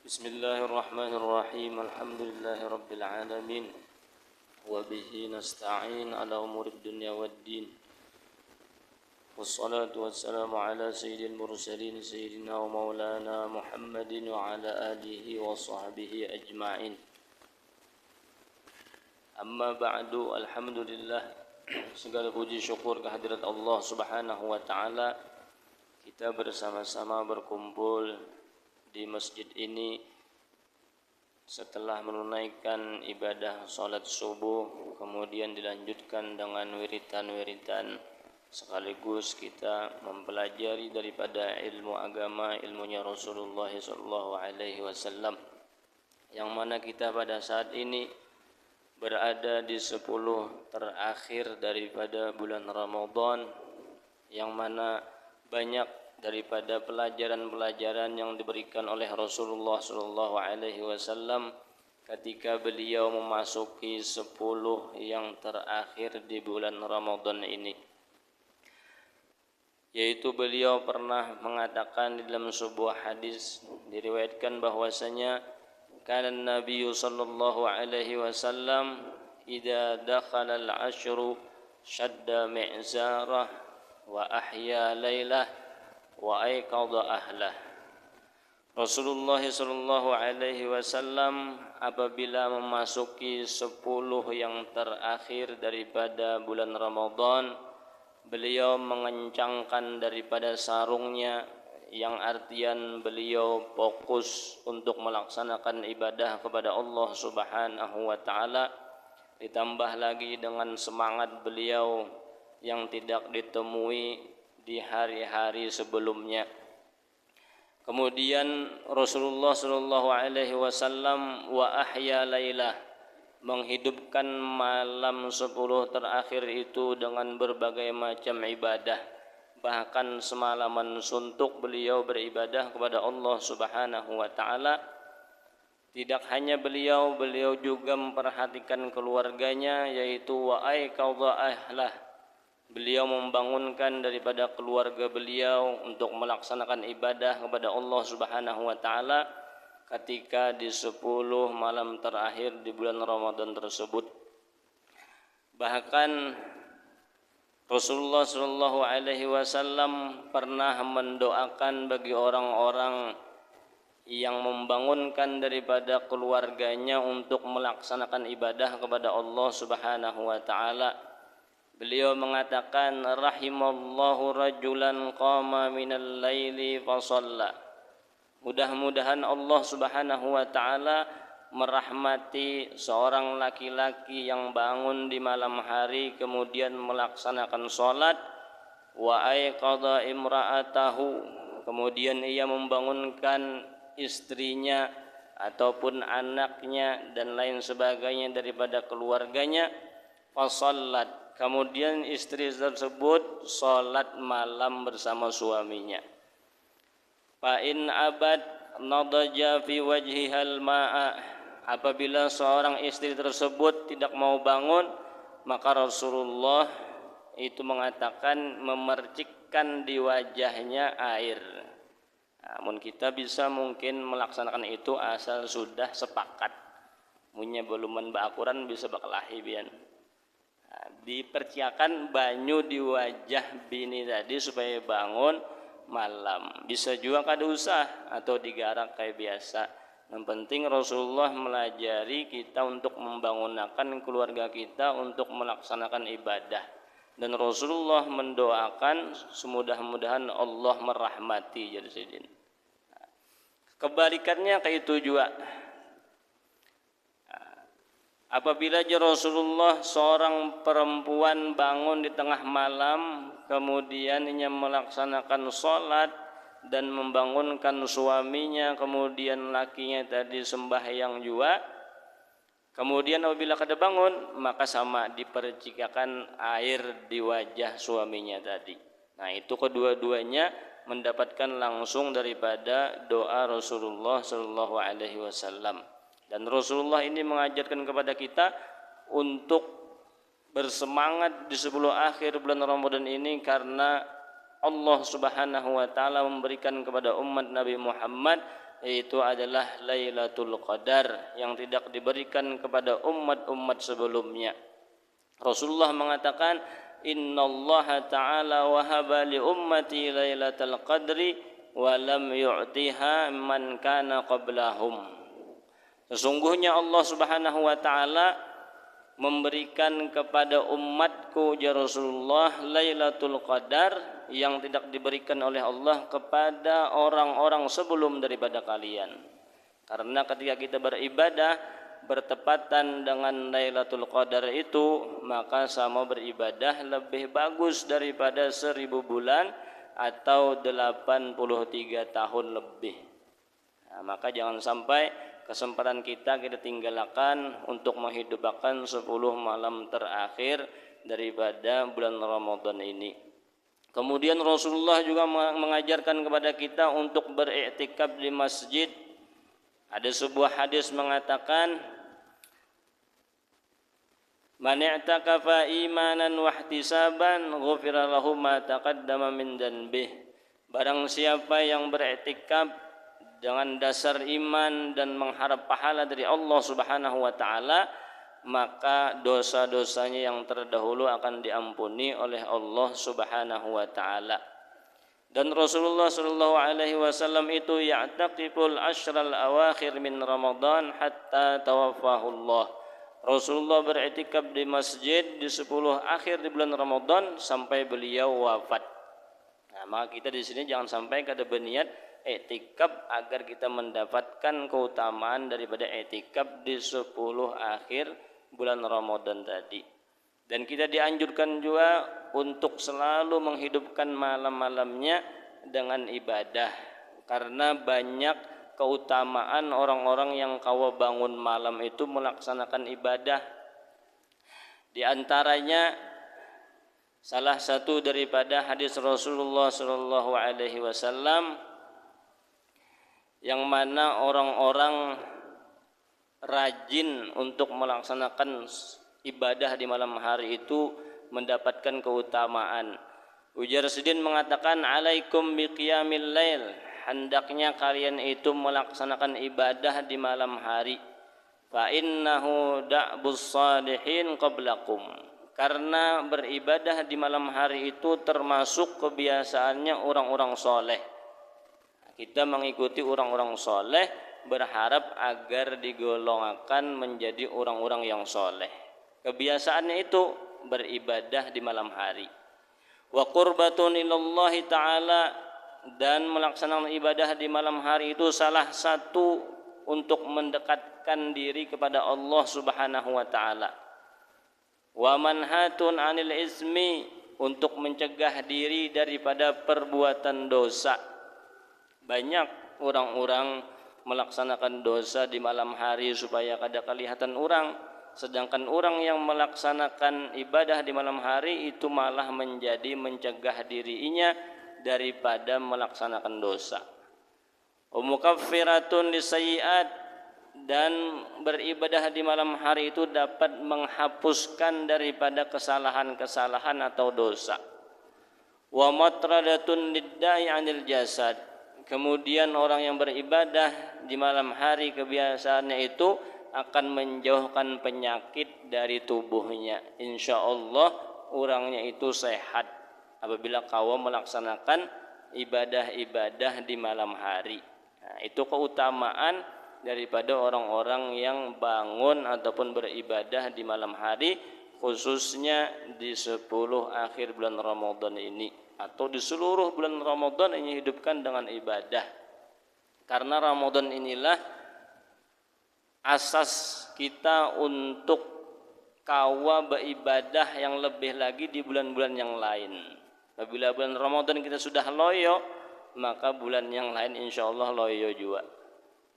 Bismillahirrahmanirrahim. Alhamdulillahirabbil alamin. Wa bihi nasta'in ala umurid dunya waddin. Wassalatu wassalamu ala sayyidil mursalin sayyidina wa maulana Muhammadin wa ala alihi wa sahbihi ajma'in. Amma ba'du, alhamdulillah, segala puji syukur kehadirat Allah Subhanahu wa taala. Kita bersama-sama berkumpul di masjid ini setelah menunaikan ibadah salat subuh, kemudian dilanjutkan dengan wiritan-wiritan, sekaligus kita mempelajari daripada ilmu agama, ilmunya Rasulullah SAW, yang mana kita pada saat ini berada di 10 terakhir daripada bulan Ramadan, yang mana banyak daripada pelajaran-pelajaran yang diberikan oleh Rasulullah SAW ketika beliau memasuki 10 yang terakhir di bulan Ramadan ini, yaitu beliau pernah mengatakan di dalam sebuah hadis, diriwayatkan bahwasanya kana Nabi sallallahu alaihi wasallam idza dakhala al-ashru shadda mi'zarah wa ahya lailah wa aiqadha ahlah. Rasulullah sallallahu alaihi wasallam apabila memasuki 10 yang terakhir daripada bulan Ramadan, beliau mengencangkan daripada sarungnya, yang artian beliau fokus untuk melaksanakan ibadah kepada Allah Subhanahu wa taala, ditambah lagi dengan semangat beliau yang tidak ditemui di hari-hari sebelumnya. Kemudian Rasulullah sallallahu alaihi wasallam wa ahya lailah, menghidupkan malam 10 terakhir itu dengan berbagai macam ibadah. Bahkan semalaman suntuk beliau beribadah kepada Allah Subhanahu wa taala. Tidak hanya beliau juga memperhatikan keluarganya, yaitu wa aiqadha ahlah. Beliau membangunkan daripada keluarga beliau untuk melaksanakan ibadah kepada Allah Subhanahu wa taala ketika di 10 malam terakhir di bulan Ramadan tersebut. Bahkan Rasulullah sallallahu alaihi wasallam pernah mendoakan bagi orang-orang yang membangunkan daripada keluarganya untuk melaksanakan ibadah kepada Allah Subhanahu wa taala. Beliau mengatakan, rahimallahu rajulan qama minal laili fa shalla. Mudah-mudahan Allah Subhanahu wa taala merahmati seorang laki-laki yang bangun di malam hari kemudian melaksanakan salat, wa aiqadha imra'atahu, kemudian ia membangunkan istrinya ataupun anaknya dan lain sebagainya daripada keluarganya, fa shallat, kemudian istri tersebut salat malam bersama suaminya. Fa in abad nadaja fi wajhihal ma'a, apabila seorang istri tersebut tidak mau bangun, maka Rasulullah itu mengatakan memercikkan di wajahnya air. Namun kita bisa mungkin melaksanakan itu asal sudah sepakat. Munya beluman bakuran bisa bakalahi bian. Diperciakan banyu di wajah bini tadi supaya bangun malam. Bisa juga kada usah atau digarak kayak biasa. Yang penting Rasulullah melajari kita untuk membangunkan keluarga kita untuk melaksanakan ibadah. Dan Rasulullah mendoakan semudah-mudahan Allah merahmati jadi sayyidin. Kebalikannya kayak itu juga. Apabila Rasulullah seorang perempuan bangun di tengah malam, kemudian ia melaksanakan sholat dan membangunkan suaminya, kemudian lakinya tadi sembahyang juga, kemudian apabila kada bangun, maka sama dipercikkan air di wajah suaminya tadi. Nah, itu kedua-duanya mendapatkan langsung daripada doa Rasulullah sallallahu alaihi wasallam. Dan Rasulullah ini mengajarkan kepada kita untuk bersemangat di 10 akhir bulan Ramadan ini, karena Allah Subhanahu wa taala memberikan kepada umat Nabi Muhammad yaitu adalah Lailatul Qadar yang tidak diberikan kepada umat-umat sebelumnya. Rasulullah mengatakan, innallaha ta'ala wahaba li ummati Lailatul Qadri wa lam yu'tiha man kana qablahum. Sesungguhnya Allah Subhanahu wa taala memberikan kepada umatku ya Rasulullah Lailatul Qadar yang tidak diberikan oleh Allah kepada orang-orang sebelum daripada kalian. Karena ketika kita beribadah bertepatan dengan Lailatul Qadar itu, maka sama beribadah lebih bagus daripada 1000 bulan atau 83 tahun lebih. Nah, maka jangan sampai kesempatan kita tinggalkan untuk menghidupkan 10 malam terakhir daripada bulan Ramadan ini. Kemudian Rasulullah juga mengajarkan kepada kita untuk beriktikaf di masjid. Ada sebuah hadis mengatakan, man i'takafa imanan wa ihtisaban ghufira lahu ma taqaddama min dhanbih. Barang siapa yang beriktikaf dengan dasar iman dan mengharap pahala dari Allah Subhanahu wa taala, maka dosa-dosanya yang terdahulu akan diampuni oleh Allah Subhanahu wa taala. Dan Rasulullah sallallahu alaihi wasallam itu ya'taqiful ashral awakhir min Ramadan hatta tawaffahu Allah. Rasulullah beriktikaf di masjid di 10 akhir di bulan Ramadan sampai beliau wafat. Nah, maka kita di sini jangan sampai kada berniat iktikaf agar kita mendapatkan keutamaan daripada iktikaf di 10 akhir bulan Ramadan tadi. Dan kita dianjurkan juga untuk selalu menghidupkan malam-malamnya dengan ibadah, karena banyak keutamaan orang-orang yang kawa bangun malam itu melaksanakan ibadah. Di antaranya salah satu daripada hadis Rasulullah sallallahu alaihi wasallam yang mana orang-orang rajin untuk melaksanakan ibadah di malam hari itu mendapatkan keutamaan. Ujar Sidin mengatakan, alaikum biqiyamil lail, hendaknya kalian itu melaksanakan ibadah di malam hari. Fa innahu da'bus salihin qablakum, karena beribadah di malam hari itu termasuk kebiasaannya orang-orang soleh. Kita mengikuti orang-orang soleh, berharap agar digolongkan menjadi orang-orang yang soleh. Kebiasaannya itu beribadah di malam hari. Wa qurbatun ilallahi ta'ala, dan melaksanakan ibadah di malam hari itu salah satu untuk mendekatkan diri kepada Allah Subhanahu wa taala. Wa manhatun 'anil ismi, untuk mencegah diri daripada perbuatan dosa. Banyak orang-orang melaksanakan dosa di malam hari supaya kada kelihatan orang, sedangkan orang yang melaksanakan ibadah di malam hari itu malah menjadi mencegah dirinya daripada melaksanakan dosa. Mukaffiratun lisayyi'at, dan beribadah di malam hari itu dapat menghapuskan daripada kesalahan-kesalahan atau dosa. Wa matradatun lidda'i 'anil jasad, kemudian orang yang beribadah di malam hari kebiasaannya itu akan menjauhkan penyakit dari tubuhnya. Insya Allah orangnya itu sehat apabila kawa melaksanakan ibadah-ibadah di malam hari. Nah, itu keutamaan daripada orang-orang yang bangun ataupun beribadah di malam hari, khususnya di 10 akhir bulan Ramadan ini, atau di seluruh bulan Ramadan ini hidupkan dengan ibadah. Karena Ramadan inilah asas kita untuk kawa beribadah yang lebih lagi di bulan-bulan yang lain. Apabila bulan Ramadan kita sudah loyo, maka bulan yang lain insya Allah loyo juga.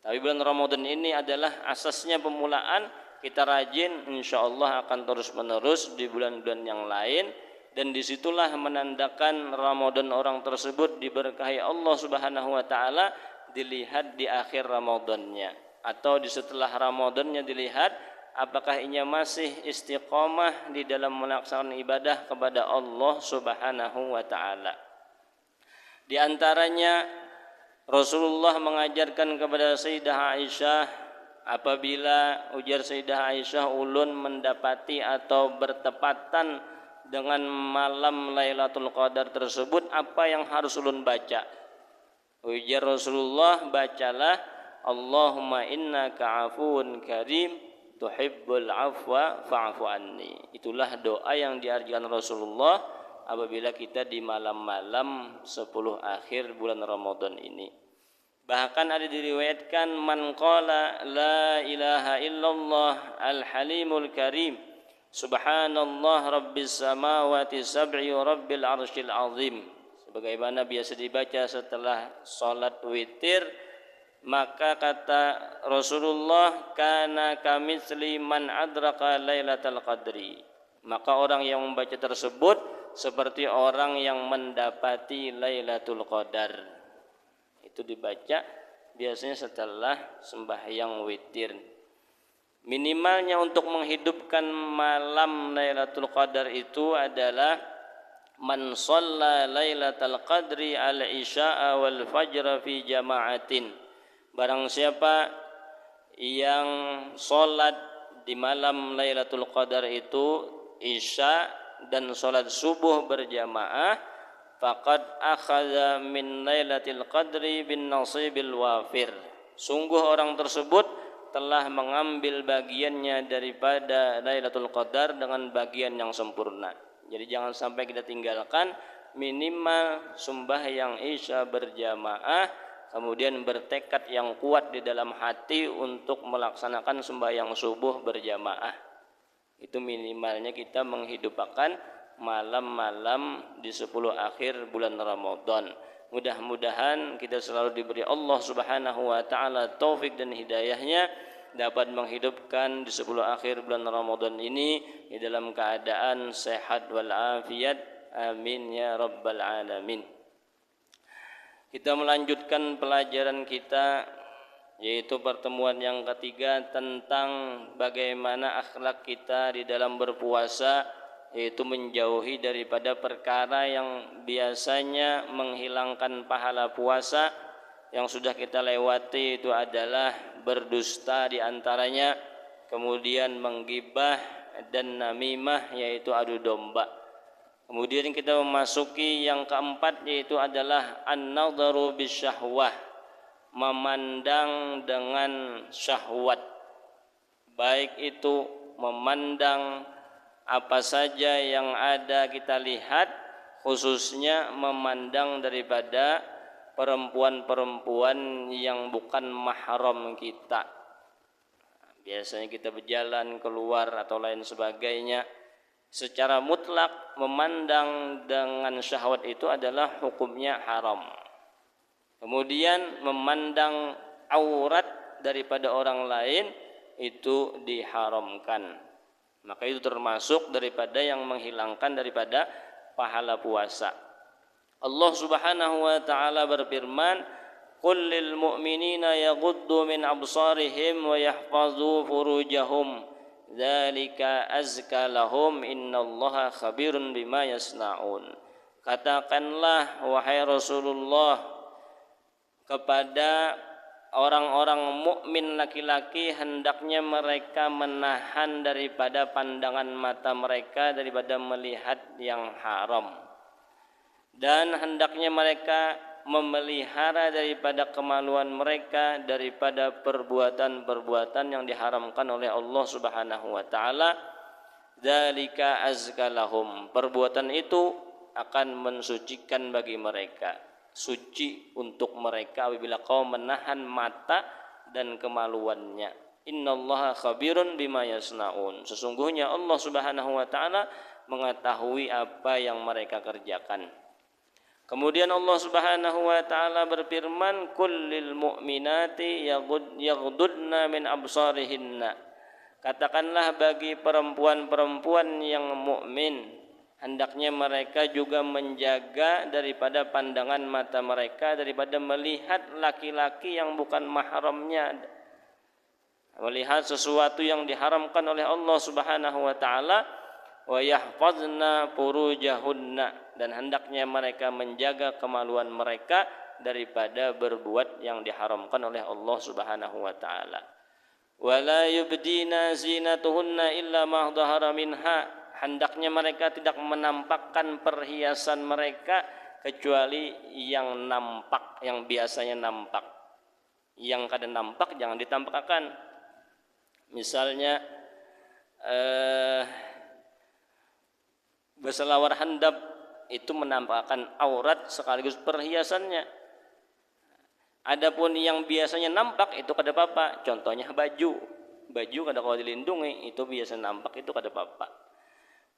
Tapi bulan Ramadan ini adalah asasnya pemulaan, kita rajin insya Allah akan terus menerus di bulan-bulan yang lain. Dan disitulah menandakan Ramadan orang tersebut diberkahi Allah Subhanahu wa ta'ala, dilihat di akhir Ramadannya, atau di setelah Ramadannya dilihat apakah ia masih istiqomah di dalam melaksanakan ibadah kepada Allah Subhanahu wa ta'ala. Di antaranya Rasulullah mengajarkan kepada Sayyidah Aisyah, apabila ujar Sayyidah Aisyah ulun mendapati atau bertepatan dengan malam Lailatul Qadar tersebut, apa yang harus ulun baca? Ujar Rasulullah, bacalah Allahumma innaka afuwun karim tuhibbul afwa fa'fu anni. Itulah doa yang diajarkan Rasulullah apabila kita di malam-malam 10 akhir bulan Ramadan ini. Bahkan ada diriwayatkan, man qala la ilaha illallah al-halimul karim subhanallah rabbis samawati sab'i rabbil arsyil azim, sebagaimana biasa dibaca setelah salat witir, maka kata Rasulullah, kana kamitsli man adraka lailatal qadri, maka orang yang membaca tersebut seperti orang yang mendapati Lailatul Qadar. Itu dibaca biasanya setelah sembahyang witir. Minimalnya untuk menghidupkan malam Lailatul Qadar itu adalah man shalla Lailatul Qadri al-isya'a wal fajra fi jama'atin. Barang siapa yang sholat di malam Lailatul Qadar itu isya dan sholat subuh berjamaah, faqad akhadha min lailatil qadri bin nasibil wafir, sungguh orang tersebut telah mengambil bagiannya daripada Lailatul Qadar dengan bagian yang sempurna. Jadi jangan sampai kita tinggalkan, minimal sembahyang isya berjamaah, kemudian bertekad yang kuat di dalam hati untuk melaksanakan sembahyang subuh berjamaah. Itu minimalnya kita menghidupkan malam-malam di 10 akhir bulan Ramadan. Mudah-mudahan kita selalu diberi Allah Subhanahu wa taala taufik dan hidayahnya dapat menghidupkan di 10 akhir bulan Ramadan ini di dalam keadaan sehat wal afiat. Amin ya rabbal alamin. Kita melanjutkan pelajaran kita, yaitu pertemuan yang ketiga tentang bagaimana akhlak kita di dalam berpuasa, yaitu menjauhi daripada perkara yang biasanya menghilangkan pahala puasa. Yang sudah kita lewati itu adalah berdusta di antaranya, kemudian menggibah dan namimah, yaitu adu domba. Kemudian kita memasuki yang keempat, yaitu adalah an-nadharu bisyahwah, memandang dengan syahwat, baik itu memandang apa saja yang ada kita lihat, khususnya memandang daripada perempuan-perempuan yang bukan mahram kita. Biasanya kita berjalan keluar atau lain sebagainya, secara mutlak memandang dengan syahwat itu adalah hukumnya haram. Kemudian memandang aurat daripada orang lain itu diharamkan. Maka itu termasuk daripada yang menghilangkan daripada pahala puasa. Allah Subhanahu wa taala berfirman, "Qul lil mu'minina yaghuddu min absarihim wa yahfazu furujahum, dzalika azka lahum innallaha khabirun bima yasnaun." Katakanlah wahai Rasulullah kepada orang-orang mukmin laki-laki, hendaknya mereka menahan daripada pandangan mata mereka daripada melihat yang haram, dan hendaknya mereka memelihara daripada kemaluan mereka daripada perbuatan-perbuatan yang diharamkan oleh Allah Subhanahu wa taala. Dzalika azka lahum, perbuatan itu akan mensucikan bagi mereka, suci untuk mereka apabila kau menahan mata dan kemaluannya. Innallaha khabirun bima yasnaun, sesungguhnya Allah Subhanahu wa taala mengetahui apa yang mereka kerjakan. Kemudian Allah Subhanahu wa taala berfirman, kullil mu'minati yaghuddna min absarihinna, katakanlah bagi perempuan-perempuan yang mukmin, hendaknya mereka juga menjaga daripada pandangan mata mereka daripada melihat laki-laki yang bukan mahramnya, melihat sesuatu yang diharamkan oleh Allah Subhanahu wa taala. Wa yahfazna furujahunna, dan hendaknya mereka menjaga kemaluan mereka daripada berbuat yang diharamkan oleh Allah Subhanahu wa taala. Wala yubdina zinatuhunna illa ma dhahara minha, hendaknya mereka tidak menampakkan perhiasan mereka kecuali yang nampak, yang biasanya nampak. Yang kadang nampak jangan ditampakkan. Misalnya berselawar handap itu menampakkan aurat sekaligus perhiasannya. Adapun yang biasanya nampak itu kada apa-apa. Contohnya baju kada kalau dilindungi itu biasa nampak, itu kada apa-apa.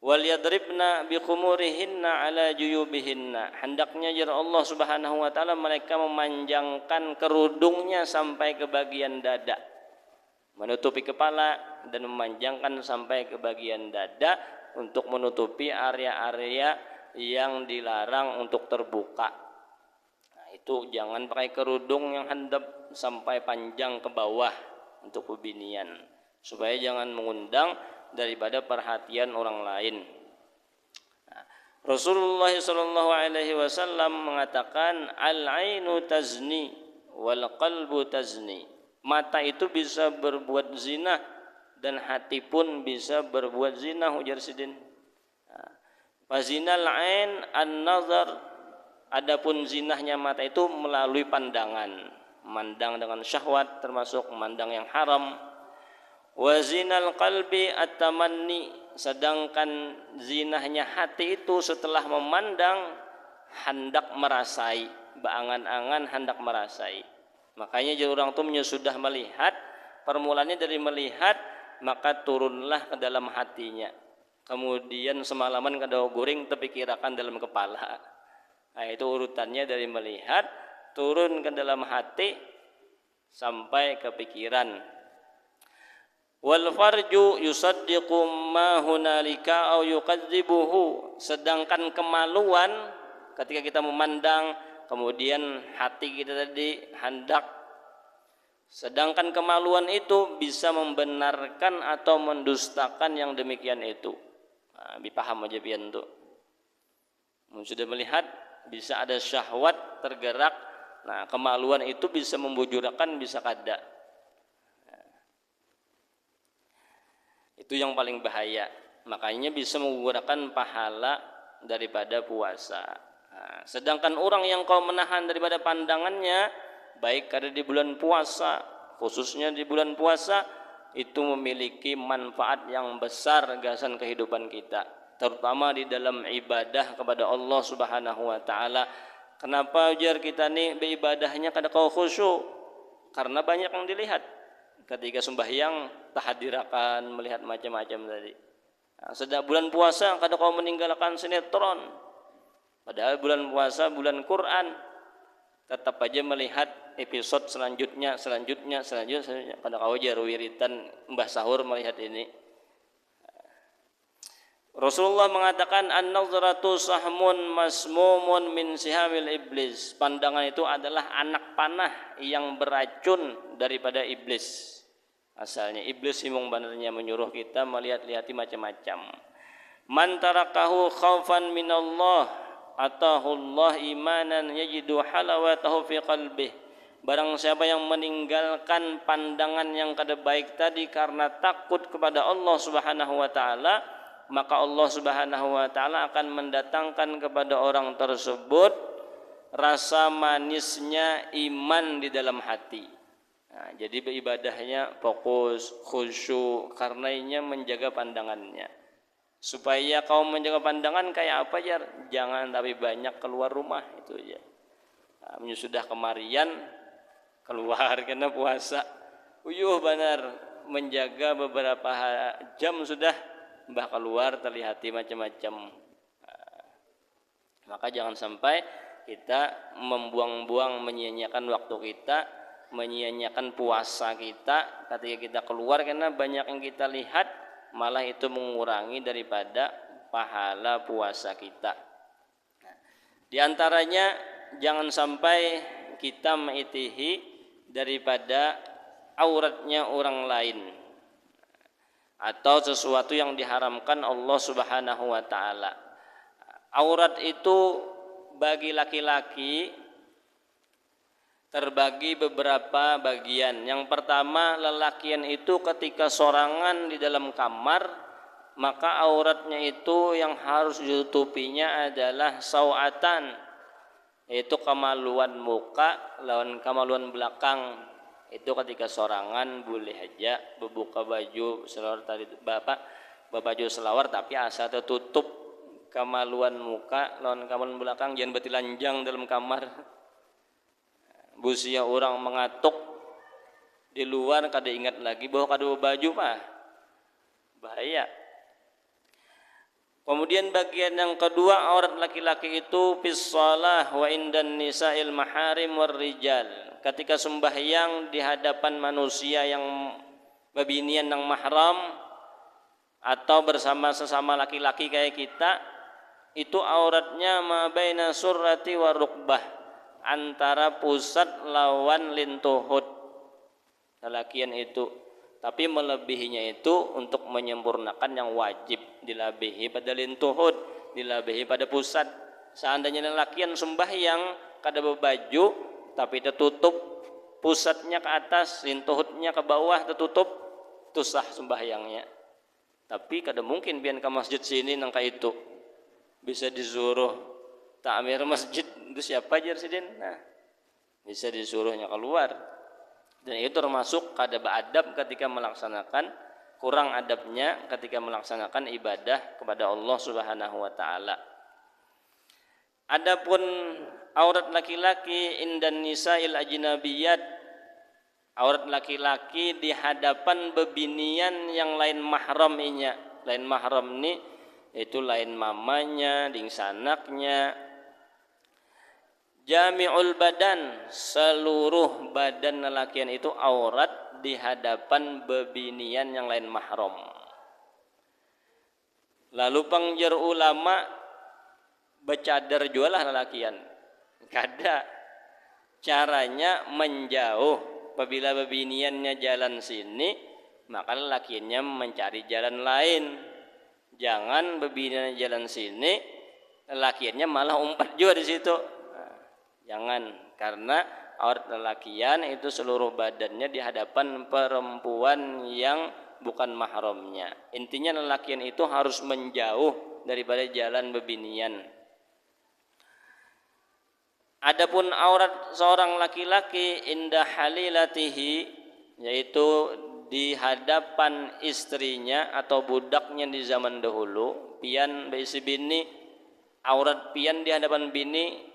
Wal yadribna bi khumurihinna ala juyubihinna, hendaknya jar Allah Subhanahu wa taala mereka memanjangkan kerudungnya sampai ke bagian dada, menutupi kepala dan memanjangkan sampai ke bagian dada untuk menutupi area-area yang dilarang untuk terbuka. Itu jangan pakai kerudung yang handap sampai panjang ke bawah untuk bebinian, supaya jangan mengundang daripada perhatian orang lain. Rasulullah sallallahu alaihi wasallam mengatakan al-ainu tazni wal qalbu tazni, mata itu bisa berbuat zina dan hati pun bisa berbuat zina, ujar Sidin. Fazinal ain an-nazar, adapun zinahnya mata itu melalui pandangan, memandang dengan syahwat termasuk memandang yang haram. Wa zinal qalbi at-tamanni, sedangkan zinahnya hati itu setelah memandang hendak merasai, beangan-angan hendak merasai. Makanya jadi orang tuanya sudah melihat, permulaannya dari melihat maka turunlah ke dalam hatinya. Kemudian semalaman kada goreng terpikirkan dalam kepala. Nah, itu urutannya dari melihat turun ke dalam hati sampai ke pikiran. Wal farju yusaddiqu ma hunalika au yukadzibuhu, sedangkan kemaluan ketika kita memandang kemudian hati kita tadi hendak, sedangkan kemaluan itu bisa membenarkan atau mendustakan yang demikian itu. Nah, dipaham aja pian tuh. Sudah melihat bisa ada syahwat tergerak. Nah, kemaluan itu bisa membujurkan, bisa kada. Itu yang paling bahaya. Makanya bisa menggunakan pahala daripada puasa. Nah, sedangkan orang yang kau menahan daripada pandangannya, baik ada di bulan puasa, khususnya di bulan puasa, itu memiliki manfaat yang besar gasan kehidupan kita, terutama di dalam ibadah kepada Allah Subhanahu wa taala. Kenapa jar kita nih beribadahnya kada kau khusyuk? Karena banyak yang dilihat. Ketika sembahyang tahadirakan melihat macam-macam tadi. Nah, sedang bulan puasa kada kau meninggalkan sinetron. Padahal bulan puasa bulan Quran, tetap aja melihat episode selanjutnya. Kada kau jar wiritan mbah sahur melihat ini. Rasulullah mengatakan an-nazratu sahmun masmumun min sihamil iblis. Pandangan itu adalah anak panah yang beracun daripada iblis. Asalnya iblis simung banarnya menyuruh kita melihat-lihati macam-macam. Man tarakahu khaufan minallah atahullah imanan yajidu halawatahu fi qalbih. Barang siapa yang meninggalkan pandangan yang kada baik tadi karena takut kepada Allah Subhanahu wa taala, maka Allah Subhanahu wa taala akan mendatangkan kepada orang tersebut rasa manisnya iman di dalam hati. Nah, jadi beribadahnya fokus, khusyuk, karenanya menjaga pandangannya. Supaya kau menjaga pandangan kayak apa jar? Jangan tapi banyak keluar rumah, itu aja. Nah, sudah kemarian keluar kena puasa. Uyuh benar menjaga beberapa jam sudah mbah keluar terlihati macam-macam. Maka jangan sampai kita membuang-buang, menyia-nyiakan waktu kita, menyia-nyiakan puasa kita ketika kita keluar karena banyak yang kita lihat, malah itu mengurangi daripada pahala puasa kita. Di antaranya jangan sampai kita mengitihi daripada auratnya orang lain atau sesuatu yang diharamkan Allah Subhanahu wa taala. Aurat itu bagi laki-laki terbagi beberapa bagian. Yang pertama, lelakian itu ketika sorangan di dalam kamar, maka auratnya itu yang harus ditutupinya adalah sawatan, yaitu kemaluan muka lawan kemaluan belakang. Itu ketika sorangan boleh aja membuka baju selawar tadi baju selawar, tapi asal tertutup kemaluan muka lawan kemaluan belakang, jangan bertelanjang dalam kamar. Busia orang mengatuk di luar kada ingat lagi bahwa kada baju mah bahaya. Kemudian bagian yang kedua, aurat laki-laki itu fis shalah wa indan nisa'il maharim war rijal. Ketika sembahyang di hadapan manusia yang babinian yang mahram atau bersama sesama laki-laki kayak kita, itu auratnya ma baina surrati wa rukbah, antara pusat lawan lintuhut lelakian itu. Tapi melebihinya itu untuk menyempurnakan yang wajib, dilabihi pada lintuhud, dilabihi pada pusat. Seandainya lelakian sembahyang kada berbaju tapi tertutup pusatnya ke atas, lintuhudnya ke bawah tertutup, itu sah sembahyangnya. Tapi kada mungkin biar ke masjid sini nangka itu bisa disuruh takmir masjid itu siapa aja residen, nah bisa disuruhnya keluar. Dan itu termasuk kada beradab ketika melaksanakan, kurang adabnya ketika melaksanakan ibadah kepada Allah Subhanahu wa taala. Adapun aurat laki-laki indan nisa'il ajnabiyat, aurat laki-laki di hadapan bebinian yang lain mahramnya. Lain mahram ini itu lain mamanya, dingsanaknya. Jami'ul badan, seluruh badan lelakian itu aurat di hadapan bebinian yang lain mahram. Lalu pangjar ulama becadar jualah lelakian. Kada caranya menjauh. Apabila bebiniannya jalan sini, maka lelakiannya mencari jalan lain. Jangan bebiniannya jalan sini, lelakiannya malah umpat juga di situ. Jangan, karena aurat lelakian itu seluruh badannya di hadapan perempuan yang bukan mahramnya. Intinya lelakian itu harus menjauh daripada jalan bebinian. Adapun aurat seorang laki-laki indah halilatihi, yaitu di hadapan istrinya atau budaknya di zaman dahulu, pian baisi bini, aurat pian di hadapan bini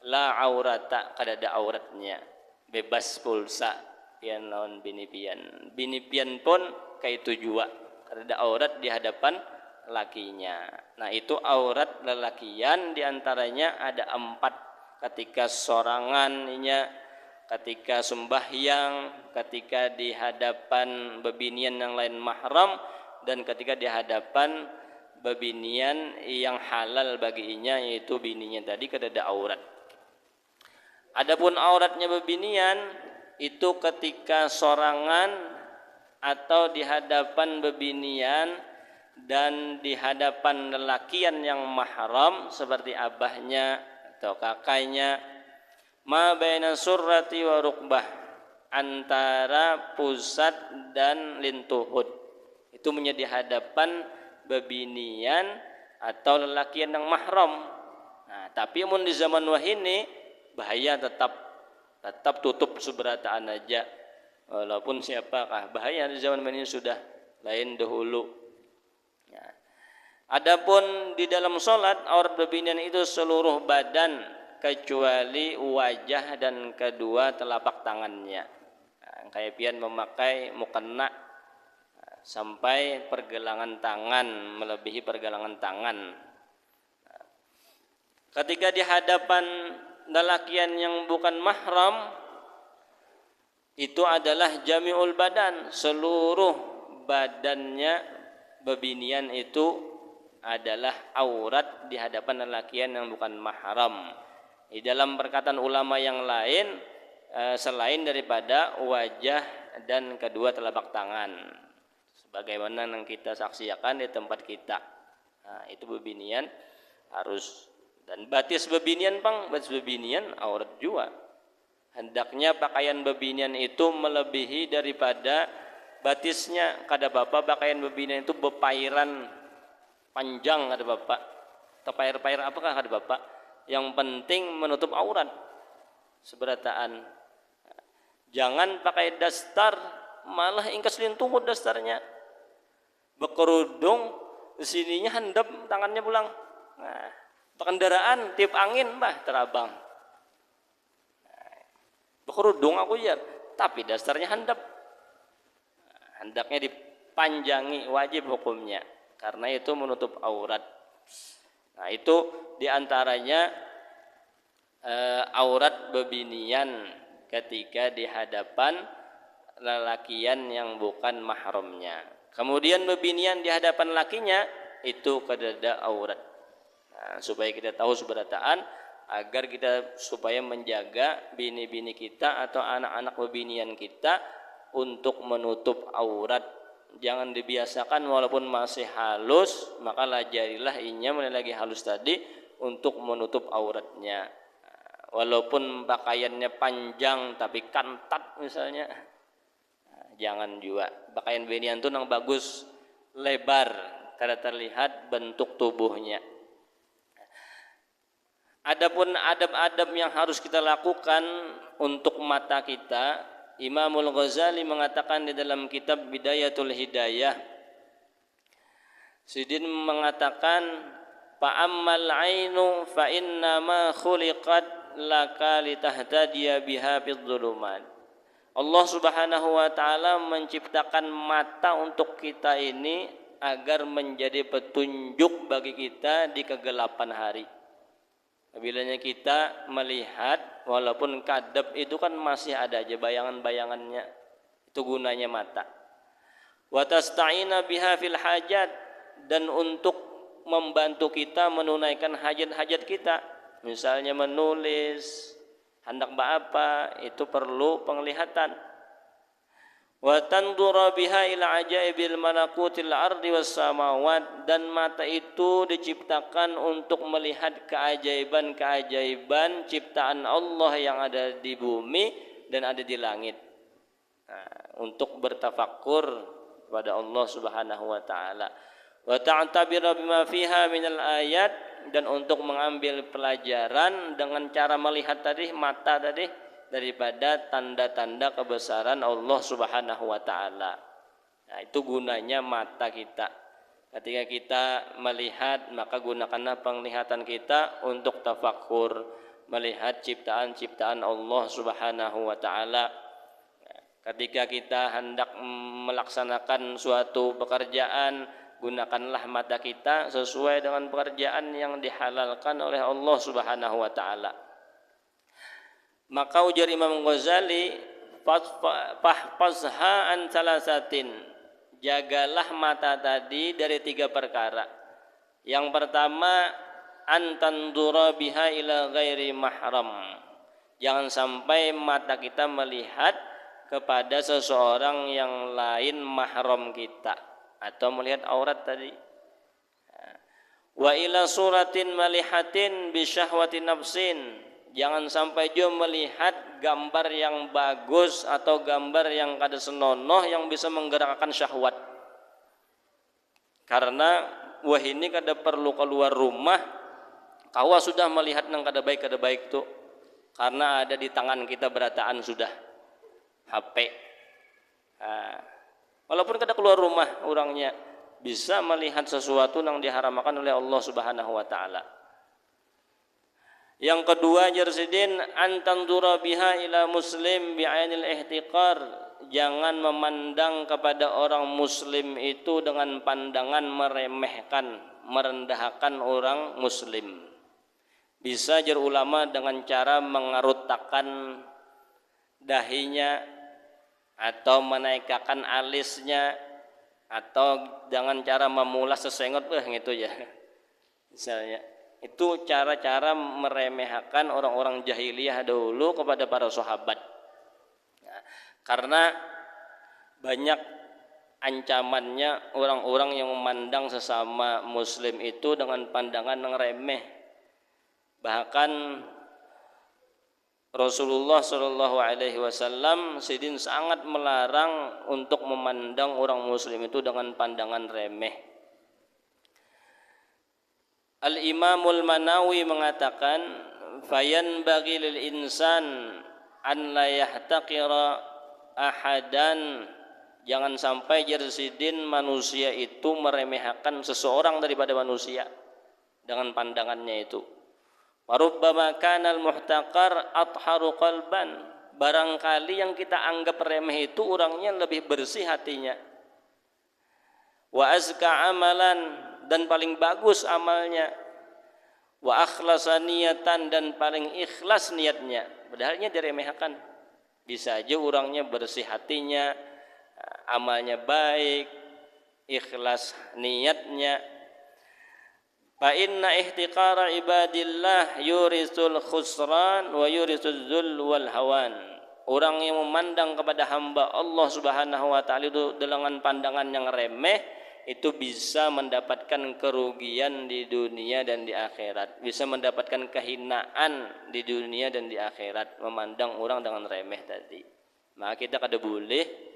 la aurata, kada ada auratnya, bebas pulsa pian lawan bini pian pun kayak itu juga kada ada aurat di hadapan lakinya. Nah itu aurat lelakian, diantaranya ada 4, ketika sorangannya, ketika sembahyang, ketika di hadapan bebinian yang lain mahram, dan ketika di hadapan bebinian yang halal baginya, yaitu bininya tadi kada ada aurat. Adapun auratnya bebinian itu ketika sorangan atau di hadapan bebinian dan di hadapan lelakian yang mahram seperti abahnya atau kakaknya, ma baina surrati wa rukbah, antara pusat dan lintuhud, itu menjadi hadapan bebinian atau lelakian yang mahram. Nah, tapi mun di zaman wahini bahaya, tetap tutup seberataan aja, walaupun siapakah, bahaya di zaman ini sudah lain dahulu. Ya. Adapun di dalam sholat, aurat bebinian itu seluruh badan kecuali wajah dan kedua telapak tangannya. Nah, kayak pian memakai mukena sampai pergelangan tangan, melebihi pergelangan tangan. Nah, ketika di hadapan lelakian yang bukan mahram, itu adalah jami'ul badan, seluruh badannya bebinian itu adalah aurat di hadapan lelakian yang bukan mahram. Di dalam perkataan ulama yang lain, selain daripada wajah dan kedua telapak tangan, sebagaimana yang kita saksikan di tempat kita. Nah, itu bebinian harus. Dan batis bebinian batis bebinian aurat juga. Hendaknya pakaian bebinian itu melebihi daripada batisnya. Kada bapak pakaian bebinian itu bepairan panjang kada bapak. Tepair-pair apakah kada bapak? Yang penting menutup aurat seberataan. Jangan pakai dastar malah ingkas lintuhut dastarnya. Bekerudung sininya handap tangannya pulang. Nah, kendaraan tiup angin bah terabang. Bekerudung aku ya, tapi dasarnya handap. Hendaknya dipanjangi, wajib hukumnya karena itu menutup aurat. Nah, itu diantaranya aurat bebinian ketika di hadapan lelakian yang bukan mahramnya. Kemudian bebinian di hadapan lakinya itu kedada aurat. Nah, supaya kita tahu seberataan agar kita supaya menjaga bini-bini kita atau anak-anak bebinian kita untuk menutup aurat. Jangan dibiasakan walaupun masih halus, maka lajarilah inya mulai lagi halus tadi untuk menutup auratnya. Walaupun pakaiannya panjang tapi kantat misalnya, jangan juga. Pakaian binian itu nang bagus lebar kada terlihat bentuk tubuhnya. Adapun adab-adab yang harus kita lakukan untuk mata kita, Imamul Ghazali mengatakan di dalam kitab Bidayatul Hidayah, Sidin mengatakan fa'ammal ainu fa innama khuliqat laka litahtadiya biha fid dhulumat. Allah Subhanahu wa taala menciptakan mata untuk kita ini agar menjadi petunjuk bagi kita di kegelapan hari. Apabila kita melihat walaupun kadab itu kan masih ada aja bayangan-bayangannya. Itu gunanya mata. Wa tasta'ina biha fil hajat, dan untuk membantu kita menunaikan hajat-hajat kita. Misalnya menulis, hendak apa itu perlu penglihatan. Wa tandura biha ila ajaibil malakutil ardi was samawat, dan mata itu diciptakan untuk melihat keajaiban-keajaiban ciptaan Allah yang ada di bumi dan ada di langit. Nah, untuk bertafakkur kepada Allah Subhanahu wa taala. Wa ta'tabira bima fiha minal ayat, dan untuk mengambil pelajaran dengan cara melihat tadi, mata tadi, daripada tanda-tanda kebesaran Allah Subhanahu wa taala. Nah, itu gunanya mata kita. Ketika kita melihat, maka gunakanlah penglihatan kita untuk tafakkur, melihat ciptaan-ciptaan Allah Subhanahu wa taala. Ketika kita hendak melaksanakan suatu pekerjaan, gunakanlah mata kita sesuai dengan pekerjaan yang dihalalkan oleh Allah Subhanahu wa taala. Maka ujar Imam Ghazali, fahfazha an salasatin, jagalah mata tadi dari 3 perkara. Yang pertama, an tandura biha ila ghairi mahram, jangan sampai mata kita melihat kepada seseorang yang lain mahram kita atau melihat aurat tadi. Wa ila suratin malihatin bi syahwati nafsin, jangan sampai juga melihat gambar yang bagus atau gambar yang kada senonoh yang bisa menggerakkan syahwat. Karena wah ini kada perlu keluar rumah, kawa sudah melihat nang kada baik tu. Karena ada di tangan kita berataan sudah HP. Nah, walaupun kada keluar rumah orangnya bisa melihat sesuatu yang diharamkan oleh Allah Subhanahu wa taala. Yang kedua, jarsidin antandura biha ila muslim bi'ainil ihtiqar, jangan memandang kepada orang muslim itu dengan pandangan meremehkan, merendahkan orang muslim. Bisa jar ulama dengan cara mengarutakan dahinya atau menaikkan alisnya, atau dengan cara memulas sesengot gitu ya. Misalnya itu cara-cara meremehkan orang-orang jahiliyah dahulu kepada para sahabat. Nah, karena banyak ancamannya orang-orang yang memandang sesama muslim itu dengan pandangan yang remeh. Bahkan Rasulullah Shallallahu Alaihi Wasallam sidin sangat melarang untuk memandang orang Muslim itu dengan pandangan remeh. Al Imamul Manawi mengatakan, fayan bagi lil insan an la yahtaqira ahadan, jangan sampai jersidin manusia itu meremehkan seseorang daripada manusia dengan pandangannya itu. Warubbama kanal muhtaqar atharu qalban, barangkali yang kita anggap remeh itu orangnya lebih bersih hatinya. Wa azka amalan, dan paling bagus amalnya. Wa akhlasa niyatan, dan paling ikhlas niatnya. Padahalnya diremehkan. Bisa aja orangnya bersih hatinya, amalnya baik, ikhlas niatnya. Fa inna ihtiqara ibadillah yurisul khusran wa yurisul dzul wal hawan. Orang yang memandang kepada hamba Allah Subhanahu wa taala itu dengan pandangan yang remeh itu bisa mendapatkan kerugian di dunia dan di akhirat, bisa mendapatkan kehinaan di dunia dan di akhirat, memandang orang dengan remeh tadi. Maka kita kada boleh,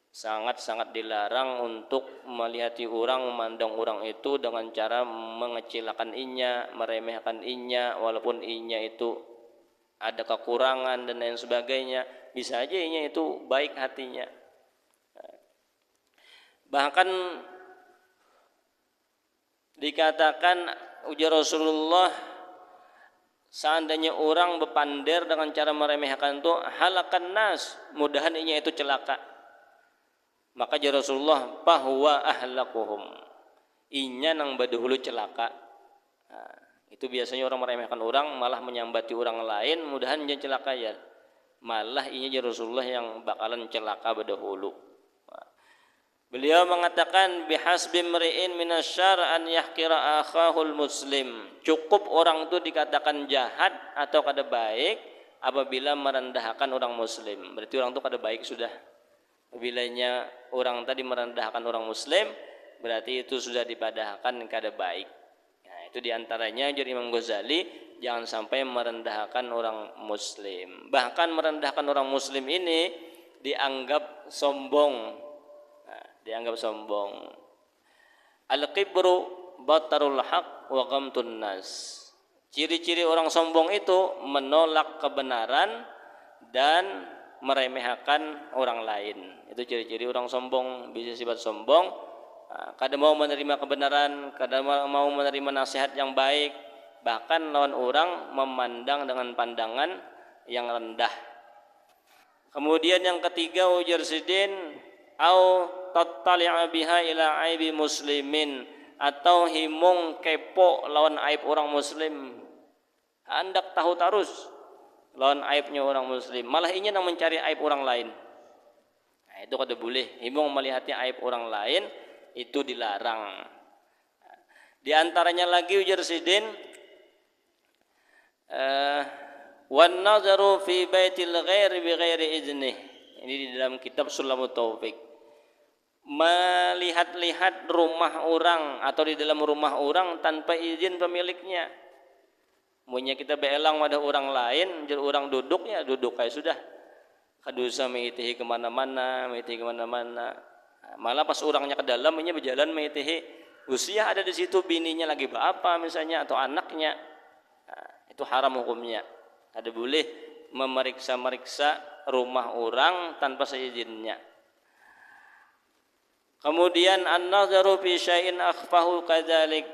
sangat-sangat dilarang untuk melihati orang, memandang orang itu dengan cara mengecilkan inya, meremehkan inya, walaupun inya itu ada kekurangan dan lain sebagainya. Bisa aja inya itu baik hatinya. Bahkan dikatakan ujar Rasulullah, seandainya orang berpander dengan cara meremehkan itu, halakan nas, mudahan inya itu celaka. Maka jari Rasulullah, bahwa ahlakuhum, inya nang badahulu celaka. Nah, itu biasanya orang meremehkan orang, malah menyambati orang lain, mudahan dia celaka ya. Malah inya jari Rasulullah yang bakalan celaka badahulu. Nah, beliau mengatakan, bihasbi mri'in minasyar an yahkira akhahul muslim. Cukup orang itu dikatakan jahat atau kada baik apabila merendahkan orang muslim. Berarti orang itu kada baik sudah. Bilanya orang tadi merendahkan orang muslim, berarti itu sudah dipadahkan kada baik. Nah, itu diantaranya jadi Imam Ghazali, jangan sampai merendahkan orang muslim. Bahkan merendahkan orang muslim ini dianggap sombong. Nah, dianggap sombong. Al-kibru batarul haq wa ghamtun nas. Ciri-ciri orang sombong itu menolak kebenaran dan meremehkan orang lain. Itu ciri-ciri orang sombong, bisa sifat sombong. Kadang mau menerima kebenaran, kadang mau menerima nasihat yang baik, bahkan lawan orang memandang dengan pandangan yang rendah. Kemudian yang ketiga, ujar sidin au tattali'a biha ila aibi muslimin, atau himung kepo lawan aib orang muslim, hendak tahu terus lawan aibnya orang muslim, malah ingin mencari aib orang lain. Nah, itu kada boleh. Himung melihati aib orang lain itu dilarang. Di antaranya lagi ujar sidin, wan nazaru fi baitil ghairi bi ghairi idnih. Ini di dalam kitab Sulamut Taufik. Melihat-lihat rumah orang atau di dalam rumah orang tanpa izin pemiliknya. Munya kita beelang pada orang lain, jadi orang duduk ya duduk kayak sudah. Kadusa meitihi kemana-mana, malah pas orangnya ke dalam, ini berjalan meitihi. Usia ada di situ, bininya lagi berapa misalnya atau anaknya, nah, itu haram hukumnya. Ada boleh memeriksa rumah orang tanpa seizinnya. Kemudian an-nazaru fi syai'in akhfahu kadzalik,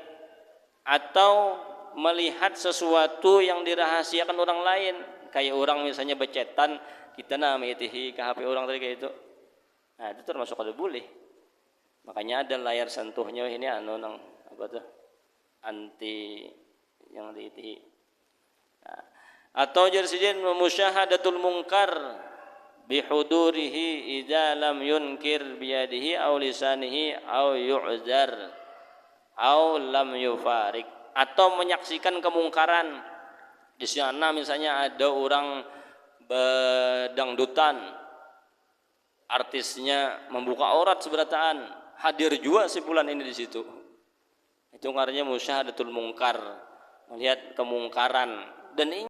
atau melihat sesuatu yang dirahasiakan orang lain, kayak orang misalnya becetan, kita nametihi ke HP orang tadi kayak itu. Nah, itu termasuk kada boleh. Makanya ada layar sentuhnya ini nang apa tuh? Anti yang diitihi. Nah, atau jersidin musyahadatul munkar bihudurihi idza lam yunkir biyadihi aw lisanihi aw yu'zar aw lam yufarik, atau menyaksikan kemungkaran. Di sana misalnya ada orang bedangdutan, artisnya membuka aurat seberataan, hadir juga si bulan ini di situ. Itu ngarannya musyahadatul munkar, melihat kemungkaran. Dan